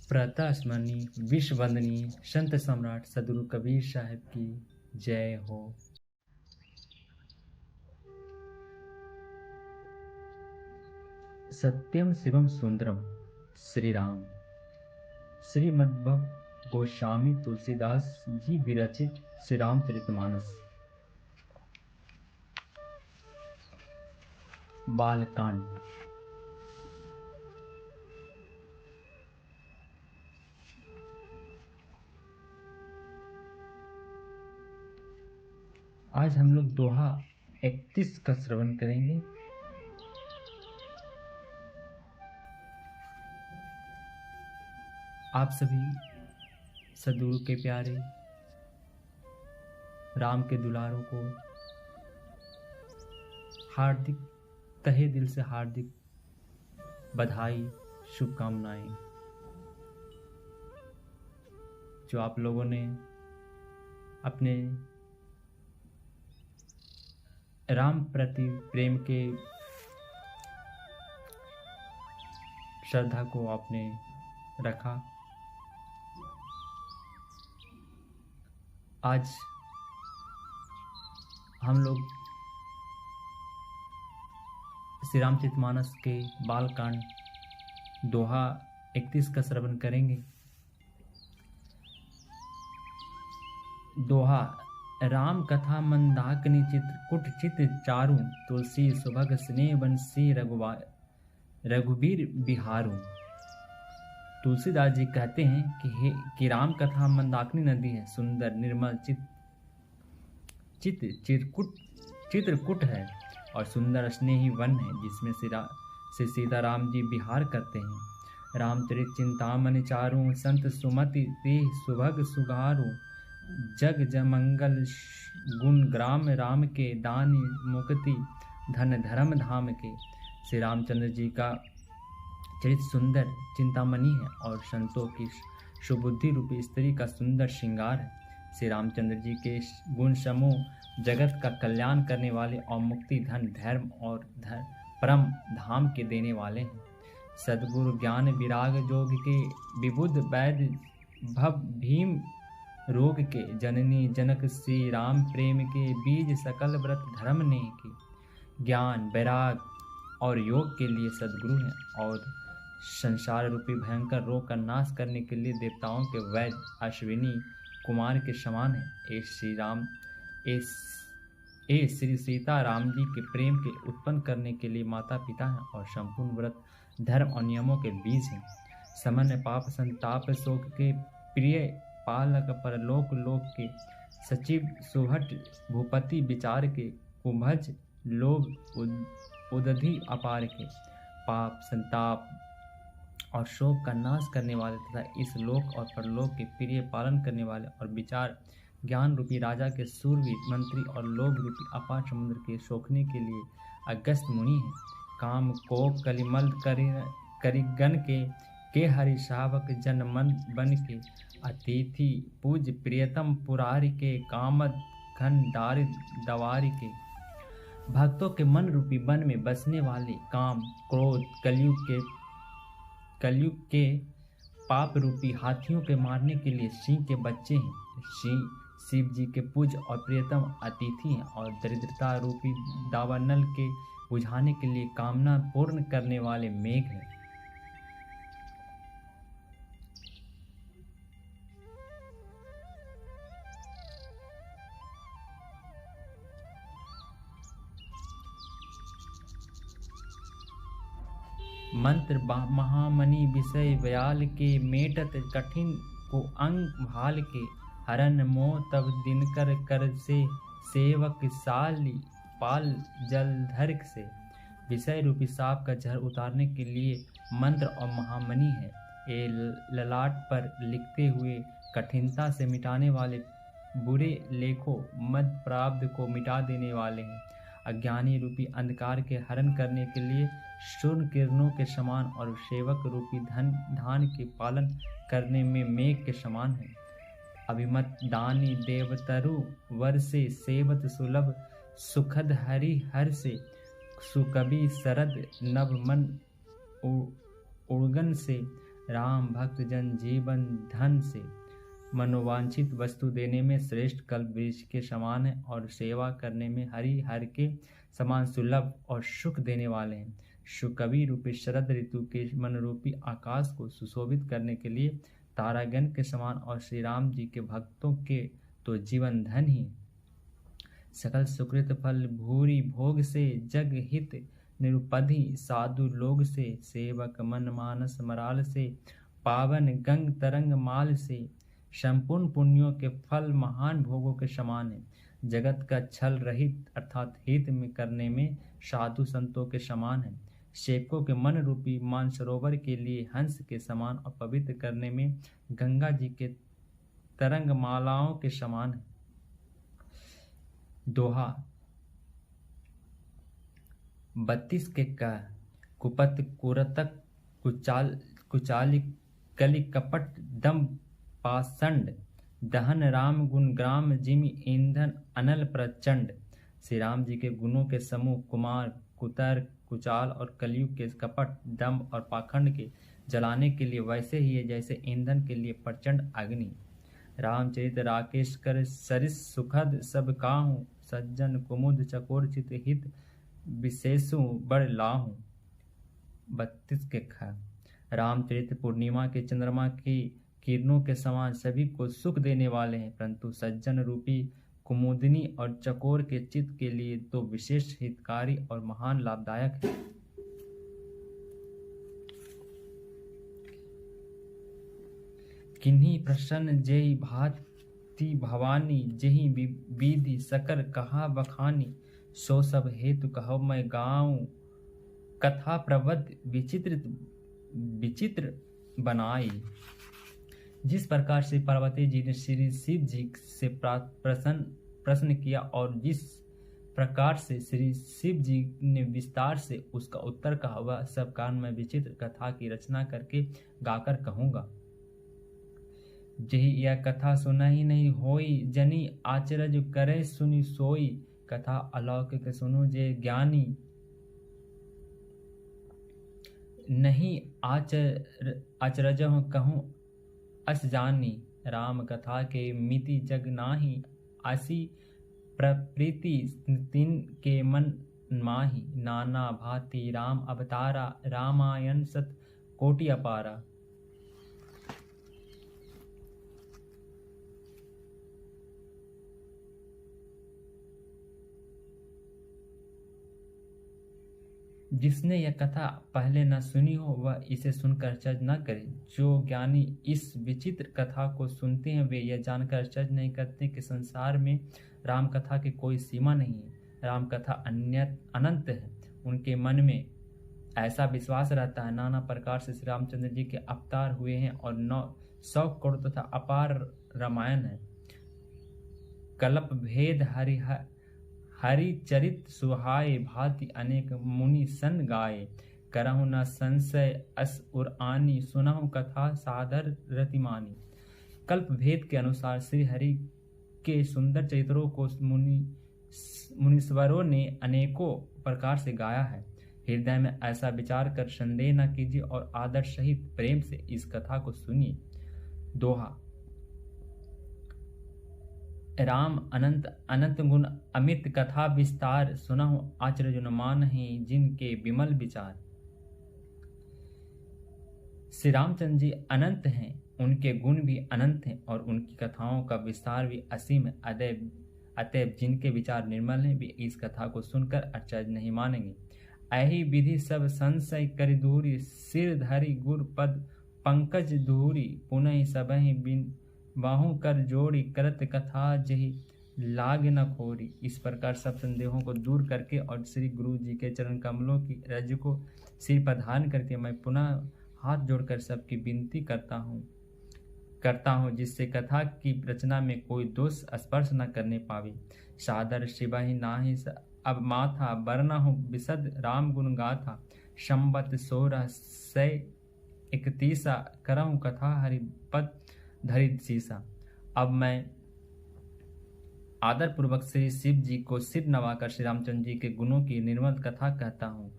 प्रातः स्मरणीय विश्व वंदनीय संत सम्राट सदगुरु कबीर साहब की जय हो। सत्यम शिवम सुंदरम श्री राम। श्रीमद्भव गोस्वामी तुलसीदास जी विरचित श्री रामचरितमानस। बालकांड। आज हम लोग दोहा 31 का श्रवण करेंगे। आप सभी सदगुरु के प्यारे राम के दुलारों को हार्दिक तहे दिल से हार्दिक बधाई, शुभकामनाएं। जो आप लोगों ने अपने राम प्रति प्रेम के श्रद्धा को आपने रखा। आज हम लोग श्री रामचरितमानस के बालकांड दोहा 31 का श्रवण करेंगे। दोहा। राम कथा मंदाकिनी चित्रकूट चित चारु, तुलसी सुभग स्नेह बंसी रघुबीर बिहारू। तुलसीदास जी कहते हैं कि राम कथा मंदाकिनी नदी है, सुंदर निर्मल चित्रकूट है और सुंदर स्नेही वन है जिसमें श्री सीताराम जी विहार करते हैं। रामचरित चिंतामणि चारू, संत सुमति ते सुभग सुगारू। जग जमंगल गुण ग्राम राम के, दानी मुक्ति धन धर्म धाम के। श्री रामचंद्र जी का चरित सुंदर चिंतामणि है और संतों की सुबुद्धि रूपी स्त्री का सुंदर श्रृंगार है। श्री रामचंद्र जी के गुण समूह जगत का कल्याण करने वाले और मुक्ति धन धर्म और परम धाम के देने वाले हैं। सद्गुरु ज्ञान विराग जोग के, विबुध वैद्य भव भीम रोग के। जननी जनक श्री राम प्रेम के, बीज सकल व्रत धर्म ने के। ज्ञान वैराग और योग के लिए सद्गुरु हैं और संसार रूपी भयंकर रोग का नाश करने के लिए देवताओं के वैद्य अश्विनी कुमार के समान है। ए श्री सीता राम जी के प्रेम के उत्पन्न करने के लिए माता पिता हैं और संपूर्ण व्रत धर्म और नियमों के बीज हैं। सामान्य पाप संताप शोक के प्रिय पालक परलोक लोक के। सचिव सुहट भूपति विचार के, कुंभज लोभ उदधि अपार के। पाप संताप और शोक का नाश करने वाले तथा इस लोक और परलोक के प्रिय पालन करने वाले और विचार ज्ञान रूपी राजा के सूरवीर मंत्री और लोभ रूपी अपार समुद्र के सोखने के लिए अगस्त मुनि है। काम को कलिमल करिगन के हरि शावक जन मन बन के। अतिथि पूज प्रियतम पुरारी के, कामद घन दारिद दवारी के। भक्तों के मन रूपी वन में बसने वाले काम क्रोध कलयुग के पाप रूपी हाथियों के मारने के लिए सिंह के बच्चे हैं। शिव जी के पूज और प्रियतम अतिथि हैं और दरिद्रता रूपी दावानल के बुझाने के लिए कामना पूर्ण करने वाले मेघ हैं। मंत्र महामणि विषय व्याल के, मेटत कठिन को अंग भाल के। हरन मोह तब दिनकर कर से, सेवक साली पाल जलधर से। विषय रूपी सांप का जहर उतारने के लिए मंत्र और महामणि है। ये ललाट पर लिखते हुए कठिनता से मिटाने वाले, बुरे लेखों मद प्राप्त को मिटा देने वाले हैं। अज्ञानी रूपी अंधकार के हरण करने के लिए सूर्य किरणों के समान और सेवक रूपी धान के पालन करने में मेघ के समान है। अभिमत दानी देवतरु वर से, सेवत सुलभ सुखद हरि हर से। सुकवि शरद नभ मन उड़गन से, राम भक्त जन जीवन धन से मनोवांछित वस्तु देने में श्रेष्ठ कल्प वृक्ष के समान है और सेवा करने में हरि हर के समान सुलभ और सुख देने वाले हैं। सुकवि रूपी शरद ऋतु के मन रूपी आकाश को सुशोभित करने के लिए तारागण के समान और श्री राम जी के भक्तों के तो जीवन धन ही सकल सुकृत फल भूरी भोग से जग हित निरुपधि साधु लोग से सेवक मन मानस मराल से पावन गंग तरंग माल से संपूर्ण पुण्यों के फल महान भोगों के समान है। जगत का छल रहित अर्थात हित में करने में साधु संतों के समान है। सेवकों के मन रूपी मानसरोवर के लिए हंस के समान और पवित्र करने में गंगा जी के तरंग मालाओं के समान है। दोहा 32 के कह कुपत कुरतक कुचाली कलि कपट दम पाषंड दहन राम गुण ग्राम जिमि ईंधन अनल प्रचंड। श्री राम जी के गुणों के समूह कुमार कुतर्क कुचाल और कलयुग के कपट दम्भ और पाखंड के जलाने के लिए वैसे ही है जैसे ईंधन के लिए प्रचंड अग्नि। रामचरित राकेश कर सरिस सुखद सब काहू सज्जन कुमुद चकोर चित हित विशेषु बड़ लाहू। 32 के ख रामचरित पूर्णिमा के चंद्रमा की किरणों के समान सभी को सुख देने वाले हैं, परंतु सज्जन रूपी कुमुदनी और चकोर के चित्त के लिए तो विशेष हितकारी और महान लाभदायक है। किन्हीं प्रसन्न जेहि भांति भवानी जेहि विधि सकल कहा बखानी सो सब हेतु कहो मैं गाऊं कथा प्रबद्ध विचित्र बनाई। जिस प्रकार से पार्वती जी ने श्री शिव जी से प्रश्न किया और जिस प्रकार से श्री शिव जी ने विस्तार से उसका उत्तर कहा वह सब कान में विचित्र कथा की रचना करके गाकर कहूँगा। जही यह कथा सुना ही नहीं होई जनी आचरज करे सुनी सोई कथा अलौकिक सुनो जे ज्ञानी नहीं आचरज कहूँ अस जानी। राम कथा के मिति जग नाही आसी प्रप्रीति तिन के मन माही नाना भांति राम अवतारा रामायण सत कोटि अपारा। जिसने यह कथा पहले न सुनी हो वह इसे सुनकर आश्चर्य न करे। जो ज्ञानी इस विचित्र कथा को सुनते हैं वे यह जानकर आश्चर्य नहीं करते कि संसार में राम कथा की कोई सीमा नहीं है। राम कथा अनंत है। उनके मन में ऐसा विश्वास रहता है नाना प्रकार से श्री रामचंद्र जी के अवतार हुए हैं और 900 करोड़ तथा अपार रामायण है। कल्प भेद हरि चरित सुहाए भांति अनेक मुनि सन गाए करहु न संशय अस उर आनी सुनहु कथा सादर रतिमानी। कल्प भेद के अनुसार श्री हरि के सुंदर चरित्रों को मुनीश्वरों ने अनेकों प्रकार से गाया है। हृदय में ऐसा विचार कर संदेह न कीजिए और आदर सहित प्रेम से इस कथा को सुनिए। दोहा राम अनंत अनंत गुण अमित कथा विस्तार सुनहु आचर्य न मानहि जिनके विमल विचार। श्री रामचंद्र जी अनंत हैं, उनके गुण भी अनंत हैं और उनकी कथाओं का विस्तार भी असीम है। अतएव जिनके विचार निर्मल हैं वे इस कथा को सुनकर आश्चर्य नहीं मानेंगे। ऐही विधि सब संशय करि दूरी सिर धरि गुर पद पंकज धूरी पुनः सबहि बिन बाहु कर जोड़ी करत कथा जही लाग न खोरी। इस प्रकार सब संदेहों को दूर करके और श्री गुरु जी के चरण कमलों की रज को सिर पर धारण करके मैं पुनः हाथ जोड़कर सबकी विनती करता हूँ जिससे कथा की रचना में कोई दोष स्पर्श न करने पावे। सादर शिवाही नाही अब माथा बरना हूँ विशद राम गुण गाथा संबत 1631 करहूँ कथा हरिपद धरित सीसा। अब मैं आदर पूर्वक श्री शिव जी को सिर नवाकर श्री रामचंद्र जी के गुणों की निर्मल कथा कहता हूँ।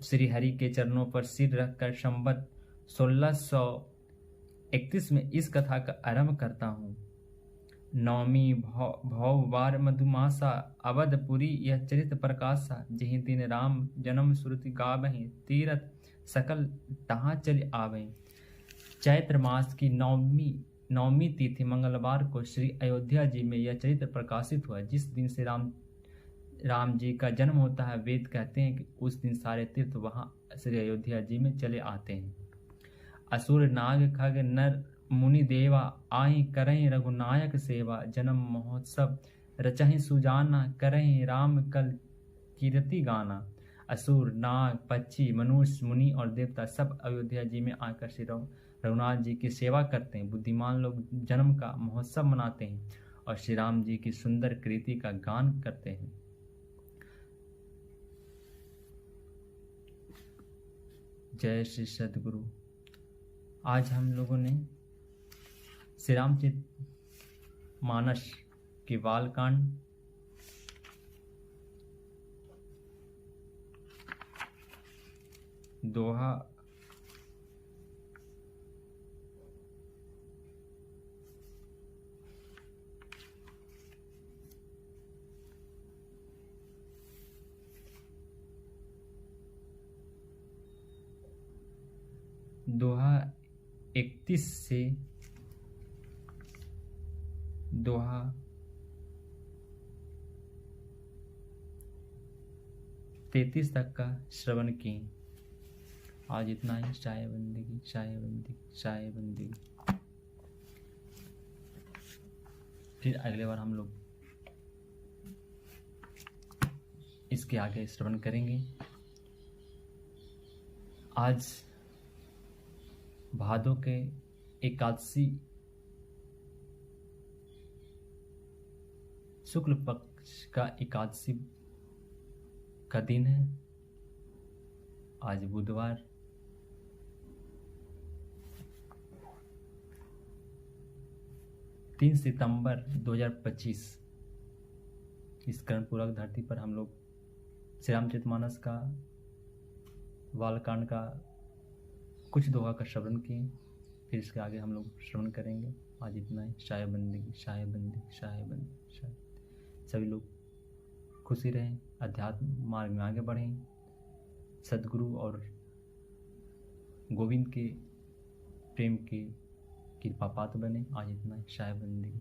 श्री हरि के चरणों पर सिर रखकर संबत 1631 में इस कथा का आरंभ करता हूँ। नवमी भव बार मधुमासा अवधपुरी यह चरित प्रकाशा। जहि दिन राम जन्म श्रुति गावहीं तीरथ सकल तहाँ चल आवें। चैत्र मास की नवमी तिथि मंगलवार को श्री अयोध्या जी में यह चरित्र प्रकाशित हुआ। जिस दिन से राम जी का जन्म होता है, वेद कहते हैं कि उस दिन सारे तीर्थ वहाँ श्री अयोध्या जी में चले आते हैं। असुर नाग खग नर मुनि देवा आहि करहीं रघुनायक सेवा। जन्म महोत्सव रचहि सुजाना करहीं राम कल कीर्ति गाना। असुर नाग पक्षी मनुष्य मुनि और देवता सब अयोध्या जी में आकर श्री रघुनाथ जी की सेवा करते हैं। बुद्धिमान लोग जन्म का महोत्सव मनाते हैं और श्री राम जी की सुंदर कृति का गान करते हैं। जय श्री सद्गुरु। आज हम लोगों ने श्री रामचरित मानस के बालकांड दोहा दोहा 31 से दोहा 33 तक का श्रवण किए। आज इतना ही। चाय बंदगी, चाय बंदगी, चाय बंदगी। फिर अगले बार हम लोग इसके आगे श्रवण करेंगे। आज भादों के एकादशी शुक्ल पक्ष का एकादशी का दिन है। आज बुधवार 3 सितंबर 2025 इस कर्णपूरक धरती पर हम लोग श्री रामचरितमानस का बालकांड का कुछ दोहा का श्रवण किए। फिर इसके आगे हम लोग श्रवण करेंगे। आज इतना ही। शाय बंदगी, शाय बंदगी, शाय बंदगी, शाय। सभी लोग खुशी रहें, अध्यात्म मार्ग में आगे बढ़ें, सद्गुरु और गोविंद के प्रेम के कृपा पात्र बने। आज इतना ही। शाय बंदगी।